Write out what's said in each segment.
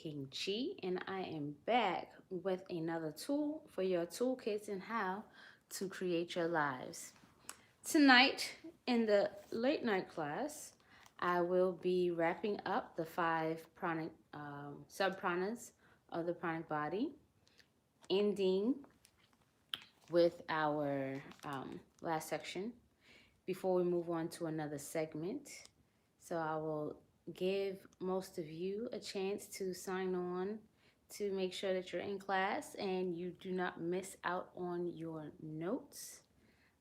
King Chi, and I am back with another tool for your toolkits and how to create your lives. Tonight, in the late night class, I will be wrapping up the 5 sub-pranas of the pranic body, ending with our last section before we move on to another segment. So I will give most of you a chance to sign on to make sure that you're in class and you do not miss out on your notes.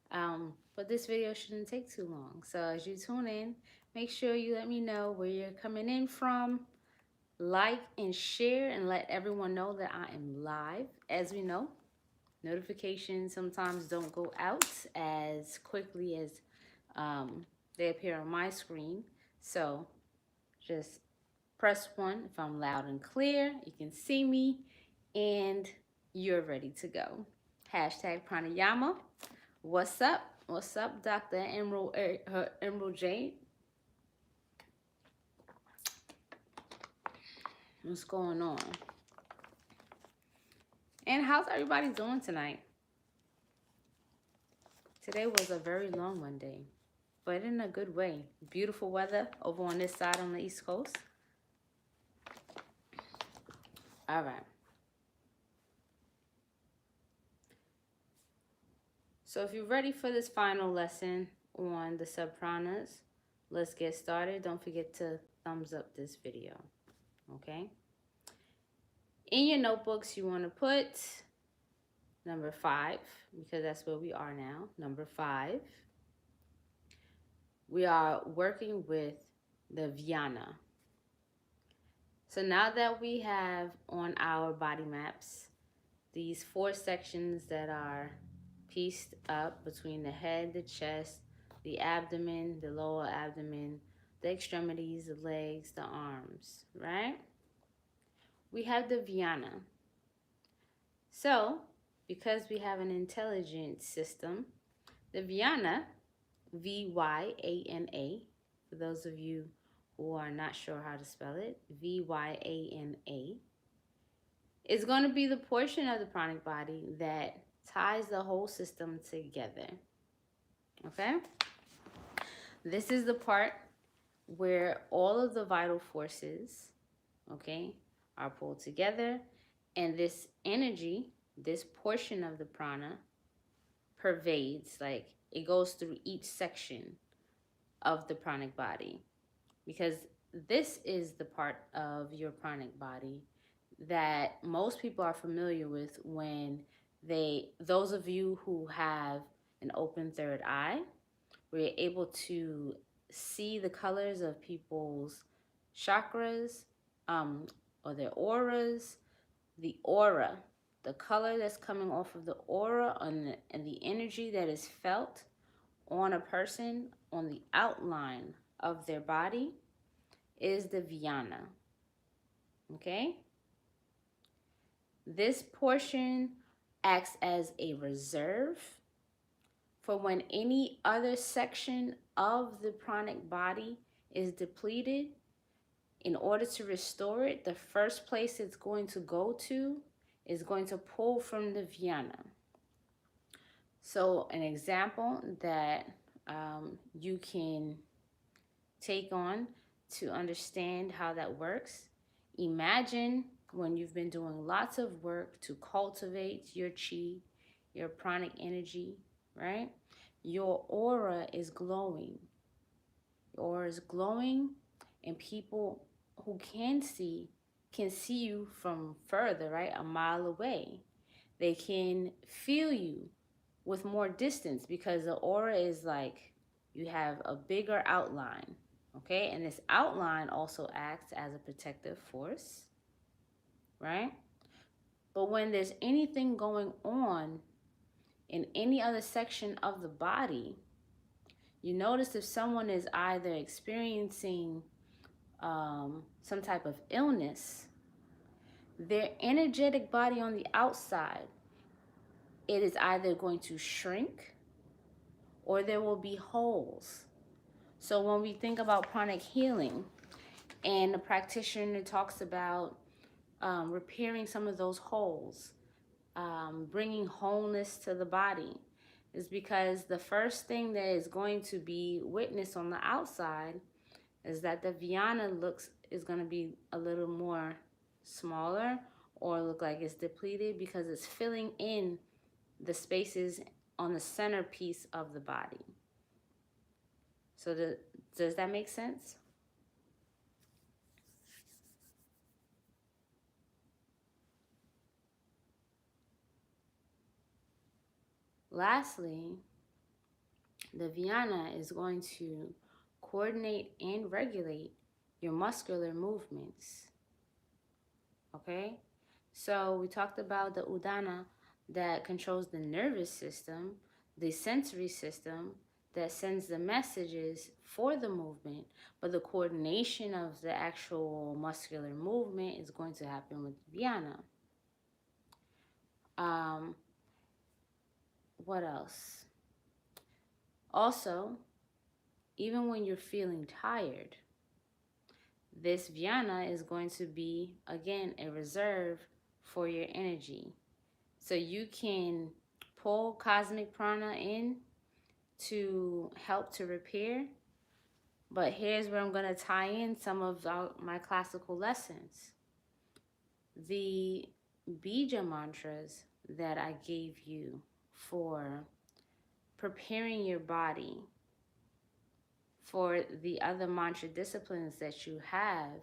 But this video shouldn't take too long. So as you tune in, make sure you let me know where you're coming in from. Like and share and let everyone know that I am live. As we know, notifications sometimes don't go out as quickly as they appear on my screen. So just press 1 if I'm loud and clear. You can see me and you're ready to go. Hashtag Pranayama. What's up? What's up, Dr. Emerald Jade? What's going on? And how's everybody doing tonight? Today was a very long one day, but in a good way. Beautiful weather over on this side on the East Coast. All right. So if you're ready for this final lesson on the sub-pranas, let's get started. Don't forget to thumbs up this video, okay? In your notebooks, you want to put number 5, because that's where we are now. Number 5. We are working with the Vyana. So now that we have on our body maps these 4 sections that are pieced up between the head, the chest, the abdomen, the lower abdomen, the extremities, the legs, the arms, right? We have the Vyana. So, because we have an intelligent system, the Vyana, V-Y-A-N-A, for those of you who are not sure how to spell it, V-Y-A-N-A, is going to be the portion of the pranic body that ties the whole system together, okay? This is the part where all of the vital forces, okay, are pulled together, and this energy, this portion of the prana, pervades, like it goes through each section of the pranic body, because this is the part of your pranic body that most people are familiar with when those of you who have an open third eye, where you're able to see the colors of people's chakras, or their auras, the aura, the color that's coming off of the aura and the energy that is felt on a person on the outline of their body is the Vyana. Okay? This portion acts as a reserve for when any other section of the pranic body is depleted. In order to restore it, the first place it's going to go to is going to pull from the Vyana. So an example that you can take on to understand how that works, imagine when you've been doing lots of work to cultivate your chi, your pranic energy, right? Your aura is glowing. Your aura is glowing, and people who can see you from further, right? A mile away. They can feel you with more distance because the aura is like you have a bigger outline, okay? And this outline also acts as a protective force, right? But when there's anything going on in any other section of the body, you notice if someone is either experiencing some type of illness, their energetic body on the outside, it is either going to shrink or there will be holes. So when we think about pranic healing and the practitioner talks about repairing some of those holes, bringing wholeness to the body, is because the first thing that is going to be witnessed on the outside is that the Vyana is going to be a little more smaller or look like it's depleted because it's filling in the spaces on the centerpiece of the body. So does that make sense? Lastly, the Vyana is going to coordinate and regulate your muscular movements. Okay? So we talked about the Udana that controls the nervous system, the sensory system that sends the messages for the movement, but the coordination of the actual muscular movement is going to happen with Vyana. What else? Also, even when you're feeling tired, this Vyana is going to be, again, a reserve for your energy. So you can pull cosmic prana in to help to repair. But here's where I'm going to tie in some of my classical lessons. The bija mantras that I gave you for preparing your body for the other mantra disciplines that you have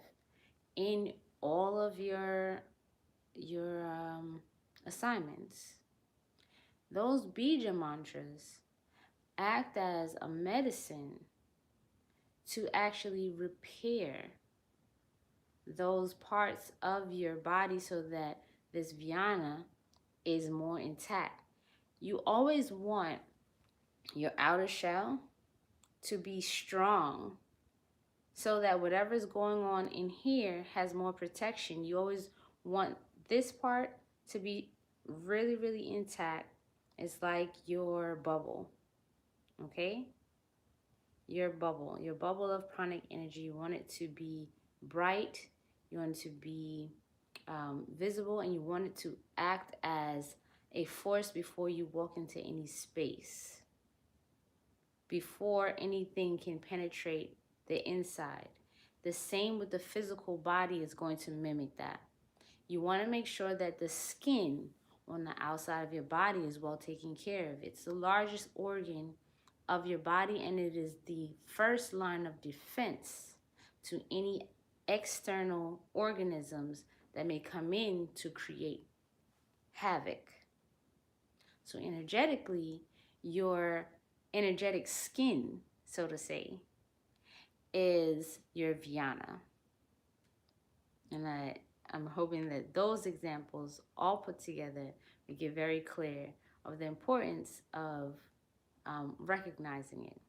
in all of your assignments. Those bija mantras act as a medicine to actually repair those parts of your body so that this Vyana is more intact. You always want your outer shell to be strong so that whatever's going on in here has more protection. You always want this part to be really, really intact. It's like your bubble, okay? Your bubble of pranic energy. You want it to be bright, you want it to be visible, and you want it to act as a force before you walk into any space, before anything can penetrate the inside. The same with the physical body is going to mimic that. You want to make sure that the skin on the outside of your body is well taken care of. It's the largest organ of your body, and it is the first line of defense to any external organisms that may come in to create havoc. So energetically, your energetic skin, so to say, is your Vyana. And I'm hoping that those examples all put together make it very clear of the importance of recognizing it.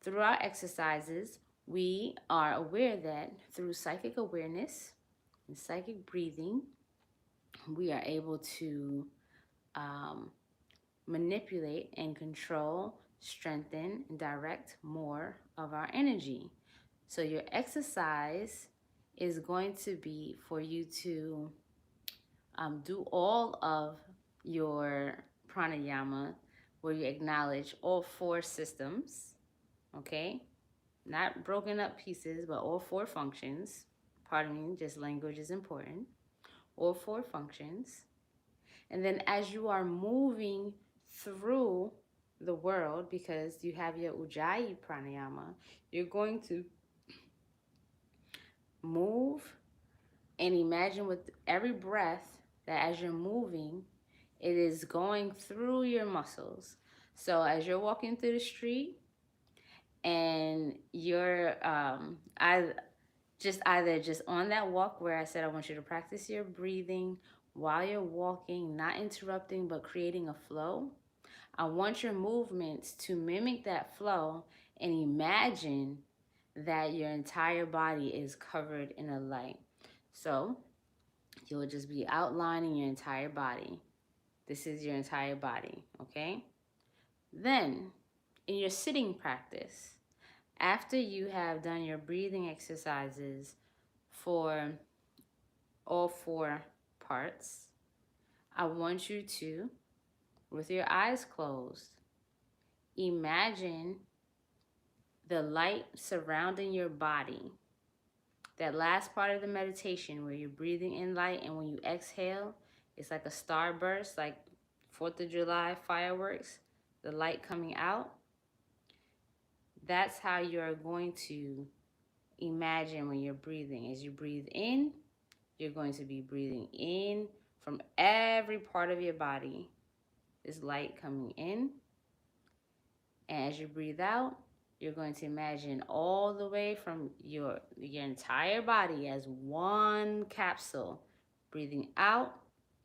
Through our exercises, we are aware that through psychic awareness and psychic breathing, we are able to manipulate and control, strengthen, and direct more of our energy. So your exercise is going to be for you to do all of your pranayama, where you acknowledge all four systems, okay? Not broken up pieces, but all four functions. Pardon me, just language is important. All four functions. And then as you are moving through the world, because you have your Ujjayi Pranayama, you're going to move and imagine with every breath that as you're moving, it is going through your muscles. So as you're walking through the street and you're either just on that walk where I said I want you to practice your breathing while you're walking, not interrupting, but creating a flow. I want your movements to mimic that flow and imagine that your entire body is covered in a light. So you'll just be outlining your entire body. This is your entire body, okay? Then, in your sitting practice, after you have done your breathing exercises for all 4 parts, I want you to, with your eyes closed, imagine the light surrounding your body. That last part of the meditation where you're breathing in light, and when you exhale, it's like a starburst, like 4th of July fireworks, the light coming out. That's how you're going to imagine when you're breathing. As you breathe in, you're going to be breathing in from every part of your body. This light coming in. And as you breathe out, you're going to imagine all the way from your entire body as one capsule, breathing out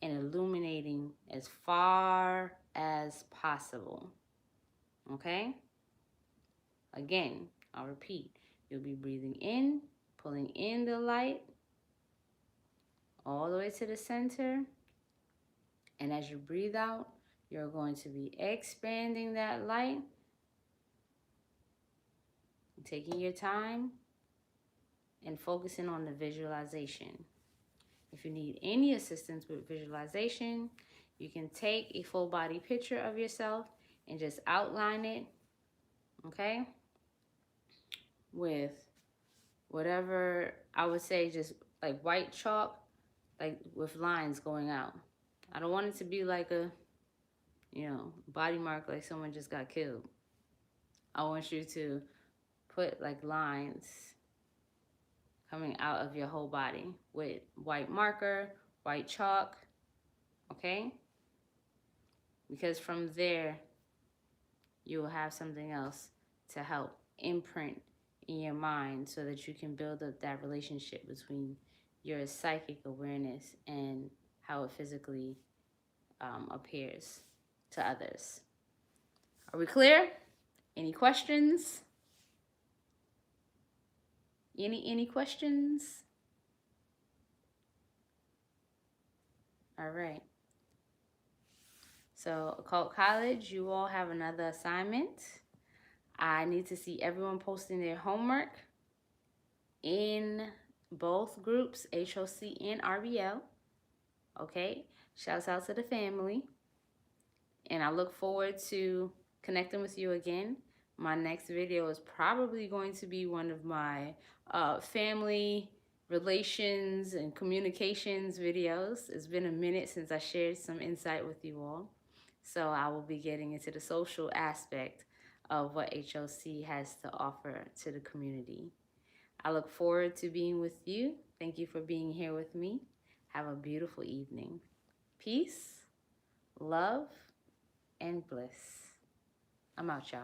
and illuminating as far as possible. Okay? Again, I'll repeat. You'll be breathing in, pulling in the light all the way to the center. And as you breathe out, you're going to be expanding that light, taking your time and focusing on the visualization. If you need any assistance with visualization, you can take a full body picture of yourself and just outline it, okay? With whatever, I would say just like white chalk, like with lines going out. I don't want it to be like a, body mark like someone just got killed. I want you to put like lines coming out of your whole body with white marker, white chalk, okay? Because from there, you will have something else to help imprint in your mind so that you can build up that relationship between your psychic awareness and how it physically appears to others. Are we clear? Any questions? Any questions? All right. So, Occult College, you all have another assignment. I need to see everyone posting their homework in both groups, HOC and RBL. Okay? Shouts out to the family. And I look forward to connecting with you again. My next video is probably going to be one of my family relations and communications videos. It's been a minute since I shared some insight with you all. So I will be getting into the social aspect of what HOC has to offer to the community. I look forward to being with you. Thank you for being here with me. Have a beautiful evening. Peace, love, and bliss. I'm out, y'all.